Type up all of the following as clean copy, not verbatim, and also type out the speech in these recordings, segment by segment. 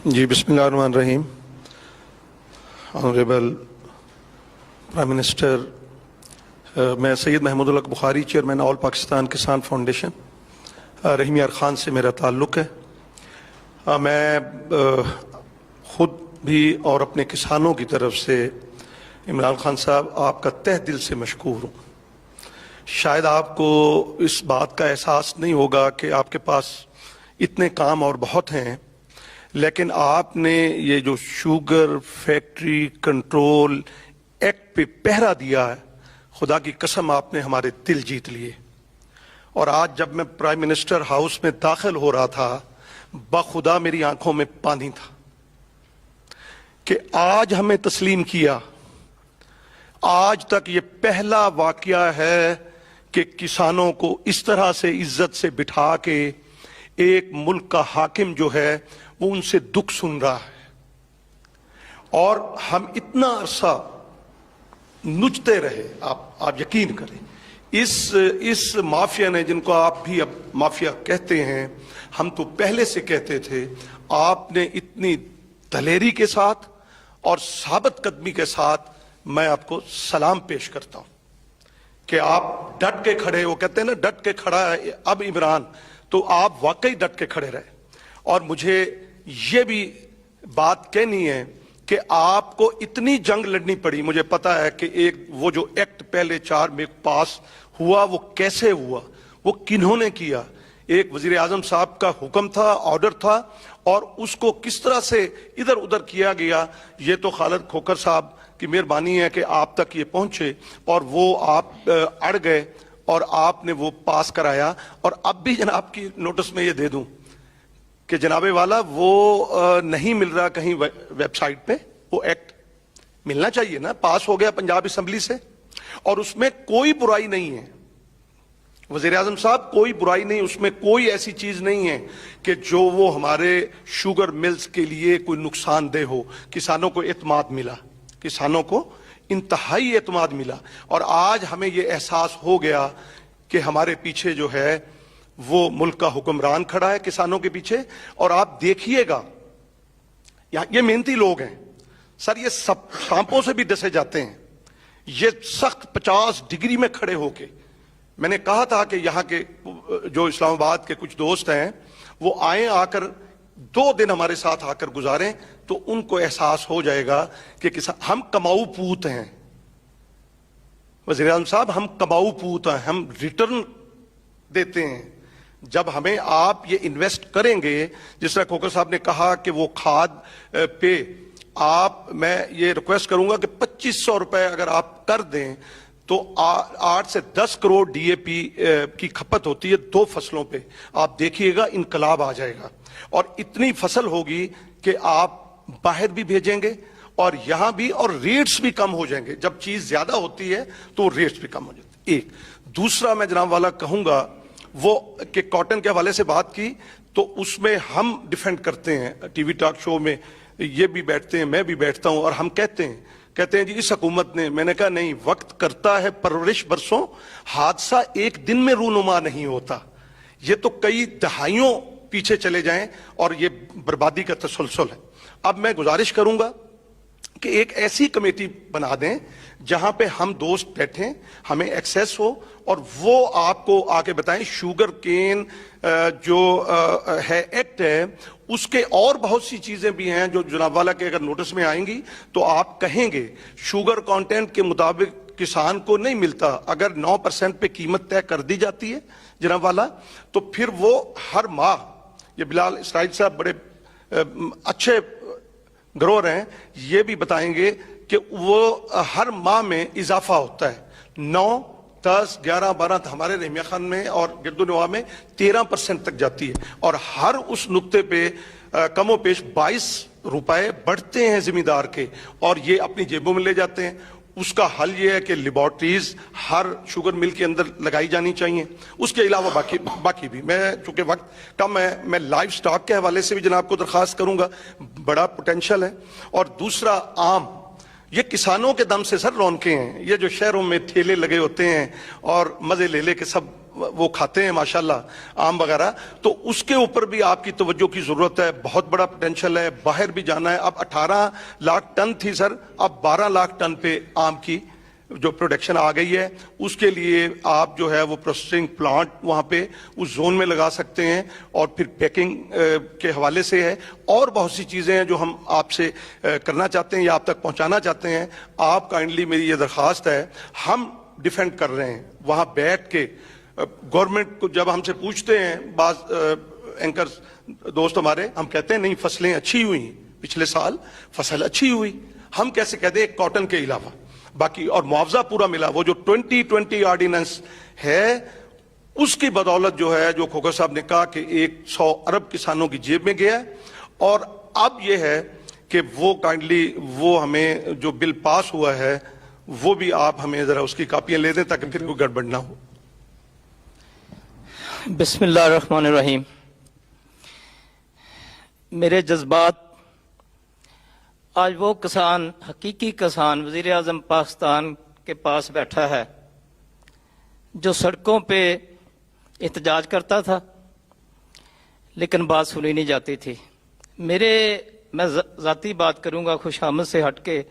जी बिस्मिल्लाहिर्रहमानिर्रहीम। Honourable prime minister, मैं Syed Mahmood ul Haq Bukhari, chairman all Pakistan किसान फाउंडेशन, रहीम यार ख़ान से मेरा ताल्लुक़ है। मैं ख़ुद भी और अपने किसानों की तरफ से इमरान खान साहब आपका तहे दिल से मशकूर हूँ। शायद आपको इस बात का एहसास नहीं होगा कि आपके पास इतने काम और बहुत हैं, लेकिन आपने ये जो शुगर फैक्ट्री कंट्रोल एक्ट पे पहरा दिया है, खुदा की कसम आपने हमारे दिल जीत लिए। और आज जब मैं प्राइम मिनिस्टर हाउस में दाखिल हो रहा था, बखुदा मेरी आंखों में पानी था कि आज हमें तस्लीम किया। आज तक ये पहला वाकया है कि किसानों को इस तरह से इज्जत से बिठा के एक मुल्क का हाकिम जो है वो उनसे दुख सुन रहा है। और हम इतना अरसा नुचते रहे, आप यकीन करें, इस माफिया ने, जिनको आप भी अब माफिया कहते हैं, हम तो पहले से कहते थे, आपने इतनी दलेरी के साथ और साबित कदमी के साथ मैं आपको सलाम पेश करता हूं कि आप डट के खड़े हो। कहते हैं ना, डट के खड़ा है अब इमरान, तो आप वाकई डट के खड़े रहे। और मुझे ये भी बात कहनी है कि आपको इतनी जंग लड़नी पड़ी। मुझे पता है कि एक वो जो एक्ट पहले 4 में पास हुआ, वो कैसे हुआ, वो किन्होंने किया। एक वजीर आजम साहब का हुक्म था, ऑर्डर था, और उसको किस तरह से इधर उधर किया गया। ये तो खालिद खोखर साहब की मेहरबानी है कि आप तक ये पहुंचे, और वो आप अड़ गए और आपने वो पास कराया। और अब भी जनाब की नोटिस में ये दे दूं कि जनाबे वाला वो नहीं मिल रहा कहीं वेबसाइट पे। वो एक्ट मिलना चाहिए ना, पास हो गया पंजाब असेंबली से, और उसमें कोई बुराई नहीं है वजीर आजम साहब, कोई बुराई नहीं, उसमें कोई ऐसी चीज नहीं है कि जो वो हमारे शुगर मिल्स के लिए कोई नुकसानदेह हो। किसानों को एतमाद मिला, किसानों को इंतहाई एतमाद मिला, और आज हमें ये एहसास हो गया कि हमारे पीछे जो है वो मुल्क का हुक्मरान खड़ा है किसानों के पीछे। और आप देखिएगा, ये मेहनती लोग हैं सर, ये सब सांपों से भी डसे जाते हैं। ये सख्त 50 डिग्री में खड़े होके, मैंने कहा था कि यहाँ के जो इस्लामाबाद के कुछ दोस्त हैं वो आए, आकर 2 दिन हमारे साथ आकर गुजारें, तो उनको एहसास हो जाएगा कि हम कमाऊ पूत हैं वज़ीर आज़म साहब, हम कमाऊ पूत हैं, हम रिटर्न देते हैं। जब हमें आप ये इन्वेस्ट करेंगे, जिस तरह खोखर साहब ने कहा कि वो खाद पे आप, मैं ये रिक्वेस्ट करूंगा कि 2500 रुपए अगर आप कर दें तो 8 से 10 करोड़ डीएपी की खपत होती है 2 फसलों पे। आप देखिएगा इनकलाब आ जाएगा, और इतनी फसल होगी कि आप बाहर भी भेजेंगे और यहां भी, और रेट्स भी कम हो जाएंगे। जब चीज ज्यादा होती है तो रेट्स भी कम हो जाते हैं। एक दूसरा मैं जनाब वाला कहूंगा, वो कि कॉटन के हवाले से बात की, तो उसमें हम डिफेंड करते हैं, टीवी टॉक शो में ये भी बैठते हैं, मैं भी बैठता हूं, और हम कहते हैं जी इस हुकूमत ने, मैंने कहा नहीं, वक्त करता है परवरिश बरसों, हादसा एक दिन में रूनुमा नहीं होता। ये तो कई दहाइयों पीछे चले जाएं और ये बर्बादी का तसलसल है। अब मैं गुजारिश करूंगा कि एक ऐसी कमेटी बना दें जहां पे हम दोस्त बैठें, हमें एक्सेस हो, और वो आपको आके बताएं शुगर केन जो है एक्ट है, उसके और बहुत सी चीजें भी हैं जो जनाब वाला के अगर नोटिस में आएंगी तो आप कहेंगे शुगर कंटेंट के मुताबिक किसान को नहीं मिलता। अगर 9% पे कीमत तय कर दी जाती है जनाब वाला, तो फिर वो हर माह, ये बिलाल इसराइल साहब बड़े अच्छे ग्रोअर हैं, ये भी बताएंगे कि वो हर माह में इजाफा होता है 9, 10, 11, 12, हमारे रहमिया खान में और गिरदुनवा में 13% तक जाती है, और हर उस नुक्ते पे कमो पेश 22 रुपए बढ़ते हैं जिम्मेदार के, और ये अपनी जेबों में ले जाते हैं। उसका हल ये है कि लेबोरेटरीज हर शुगर मिल के अंदर लगाई जानी चाहिए। उसके अलावा बाकी भी, मैं चूंकि वक्त कम है, मैं लाइव स्टॉक के हवाले से भी जनाब को दरखास्त करूंगा, बड़ा पोटेंशियल है। और दूसरा, आम, ये किसानों के दम से सर रौनके हैं। ये जो शहरों में ठेले लगे होते हैं और मजे ले ले के सब वो खाते हैं माशाल्लाह आम वगैरह, तो उसके ऊपर भी आपकी तवज्जो की जरूरत है। बहुत बड़ा पोटेंशियल है, बाहर भी जाना है। अब 18 लाख टन थी सर, अब 12 लाख टन पे आम की जो प्रोडक्शन आ गई है। उसके लिए आप जो है वो प्रोसेसिंग प्लांट वहाँ पे उस जोन में लगा सकते हैं, और फिर पैकिंग के हवाले से है, और बहुत सी चीज़ें हैं जो हम आपसे करना चाहते हैं या आप तक पहुँचाना चाहते हैं। आप काइंडली, मेरी ये दरख्वास्त है, हम डिफेंड कर रहे हैं वहाँ बैठ के। गवर्नमेंट को जब हमसे पूछते हैं बाज एंकर्स दोस्त हमारे, हम कहते हैं नहीं फसलें अच्छी हुई, पिछले साल फसल अच्छी हुई, हम कैसे कहते हैं कॉटन के अलावा बाकी, और मुआवजा पूरा मिला। वो जो 2020 ऑर्डिनेंस है उसकी बदौलत जो है, जो खोखर साहब ने कहा कि 100 अरब किसानों की जेब में गया है, और अब ये है कि वो काइंडली वो हमें जो बिल पास हुआ है वो भी आप हमें जरा उसकी कापियां ले दें ताकि फिर कोई गड़बड़ ना हो। बिस्मिल्लाहिर्रहमानिर्रहीम। मेरे जज्बात, आज वो किसान, हकीकी किसान वज़ीर आज़म पाकिस्तान के पास बैठा है जो सड़कों पे एहतजाज करता था लेकिन बात सुनी नहीं जाती थी। मैं ज़ाती बात करूंगा खुशामद से हटके,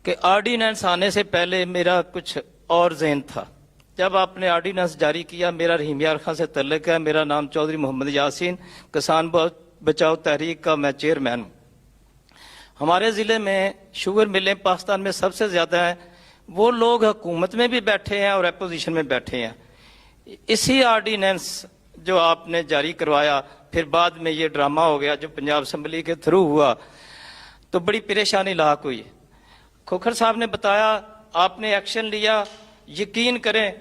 कि ऑर्डिनेंस आने से पहले मेरा कुछ और ज़हन था। जब आपने ऑर्डिनेंस जारी किया, मेरा रहीम यार खां से तल्लुक़ है, मेरा नाम चौधरी मोहम्मद यासीन, किसान बचाओ तहरीक का मैं चेयरमैन हूँ। हमारे ज़िले में शुगर मिलें पाकिस्तान में सबसे ज़्यादा हैं। वो लोग हुकूमत में भी बैठे हैं और अपोजिशन में बैठे हैं। इसी ऑर्डिनेंस जो आपने जारी करवाया, फिर बाद में ये ड्रामा हो गया जो पंजाब असम्बली के थ्रू हुआ, तो बड़ी परेशानी लाक हुई। खोखर साहब ने बताया आपने एक्शन लिया, यकीन करें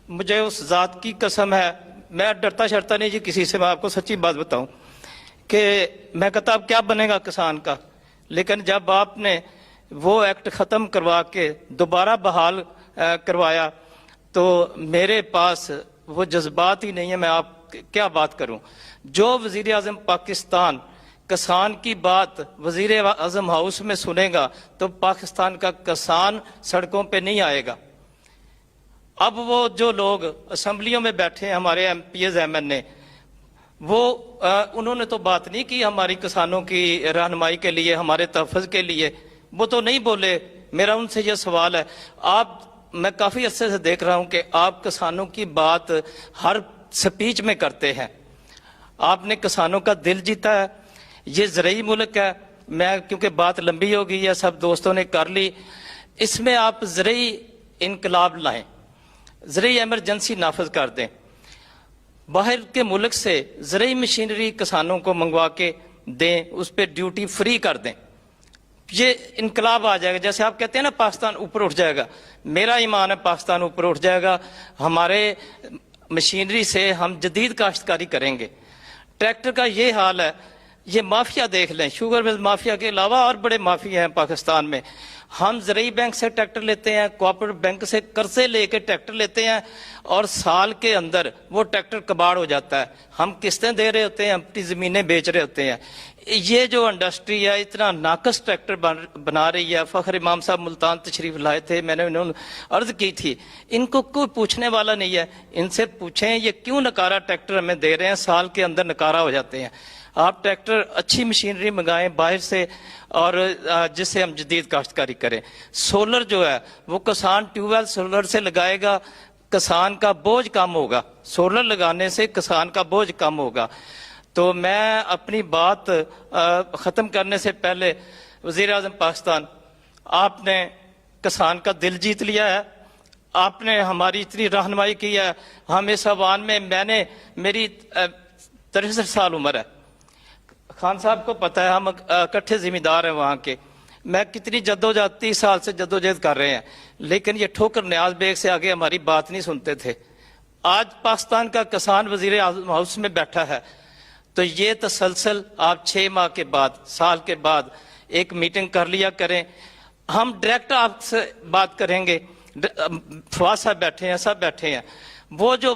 मुझे उस ज़ात की कसम है, मैं डरता शरता नहीं जी किसी से, मैं आपको सच्ची बात बताऊं कि मैं कहता अब क्या बनेगा किसान का, लेकिन जब आपने वो एक्ट ख़त्म करवा के दोबारा बहाल करवाया तो मेरे पास वो जज्बात ही नहीं है, मैं आप क्या बात करूं। जो वज़ीर आज़म पाकिस्तान किसान की बात वज़ीर आज़म हाउस में सुनेगा तो पाकिस्तान का किसान सड़कों पे नहीं आएगा। अब वो जो लोग असम्बलियों में बैठे हैं, हमारे MPs MNA, वो उन्होंने तो बात नहीं की हमारी किसानों की रहनुमाई के लिए, हमारे तहफ़्फ़ुज़ के लिए, वो तो नहीं बोले। मेरा उनसे ये सवाल है, मैं काफ़ी अरसे से देख रहा हूँ कि आप किसानों की बात हर स्पीच में करते हैं। आपने किसानों का दिल जीता है, ये ज़रई मुल्क है। मैं क्योंकि बात लंबी हो गई है, सब दोस्तों ने कर ली, इसमें आप ज़रई इनकलाब लाएं, ज़रई एमरजेंसी नाफज कर दें, बाहर के मुल्क से ज़रई मशीनरी किसानों को मंगवा के दें, उस पर ड्यूटी फ्री कर दें, ये इनकलाब आ जाएगा। जैसे आप कहते हैं ना पाकिस्तान ऊपर उठ जाएगा, मेरा ईमान है पाकिस्तान ऊपर उठ जाएगा। हमारे मशीनरी से हम जदीद काश्तकारी करेंगे। ट्रैक्टर का ये हाल है, ये माफिया देख लें, शुगर मिल माफिया के अलावा और बड़े माफिया हैं पाकिस्तान में। हम ज़रई बैंक से ट्रैक्टर लेते हैं, कोऑपरेटिव बैंक से कर्जे लेके ट्रैक्टर लेते हैं, और साल के अंदर वो ट्रैक्टर कबाड़ हो जाता है। हम किस्तें दे रहे होते हैं, अपनी ज़मीनें बेच रहे होते हैं। ये जो इंडस्ट्री है इतना नाकस ट्रैक्टर बना रही है। फ़खर इमाम साहब मुल्तान तशरीफ लाए थे, मैंने उन्होंने अर्ज़ की थी, इनको कोई पूछने वाला नहीं है। इनसे पूछें ये क्यों नकारा ट्रैक्टर हमें दे रहे हैं, साल के अंदर नकारा हो जाते हैं। आप ट्रैक्टर अच्छी मशीनरी मंगाएं बाहर से, और जिससे हम जदीद काश्तकारी करें। सोलर जो है वो किसान ट्यूबवेल सोलर से लगाएगा, किसान का बोझ कम होगा। सोलर लगाने से किसान का बोझ कम होगा। तो मैं अपनी बात ख़त्म करने से पहले, वज़ीर आज़म पाकिस्तान, आपने किसान का दिल जीत लिया है, आपने हमारी इतनी रहनुमाई की है। हम इस आवान में, मेरी 63 साल उम्र है, खान साहब को पता है, हम इकट्ठे जिम्मेदार हैं वहाँ के। मैं कितनी जद्दोजहद 30 साल से जद्दोजहद कर रहे हैं, लेकिन ये ठोकर न्याज बेग से आगे हमारी बात नहीं सुनते थे। आज पाकिस्तान का किसान वज़ीर आज़म हाउस में बैठा है, तो ये तसलसल आप 6 माह के बाद, साल के बाद एक मीटिंग कर लिया करें। हम डायरेक्ट आपसे बात करेंगे। फवाद साहब बैठे हैं, सब बैठे हैं। वो जो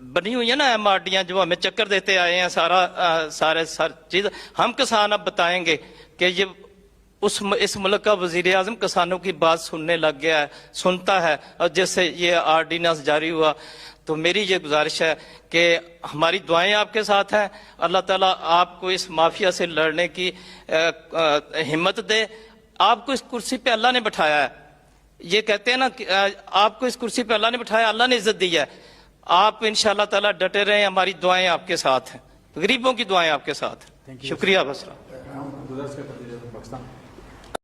बनी हुई है ना MRDयाँ, जो हमें चक्कर देते आए हैं, सारी चीज़ हम किसान अब बताएंगे कि ये اس ملک کا وزیر اعظم کسانوں کی بات سننے لگ گیا ہے، سنتا ہے، اور جیسے یہ آرڈیننس جاری ہوا تو میری یہ گزارش ہے کہ ہماری دعائیں آپ کے ساتھ ہیں، اللہ تعالیٰ آپ کو اس مافیا سے لڑنے کی ہمت دے۔ آپ کو اس کرسی پہ اللہ نے بٹھایا ہے، یہ کہتے ہیں نا کہ آپ کو اس کرسی پہ اللہ نے بٹھایا، اللہ نے عزت دی ہے، آپ انشاءاللہ تعالیٰ ڈٹے رہیں، ہماری دعائیں آپ کے ساتھ ہیں، غریبوں کی دعائیں آپ کے ساتھ ہیں۔ شکریہ بسرا۔ گزارش کرتا ہوں پاکستان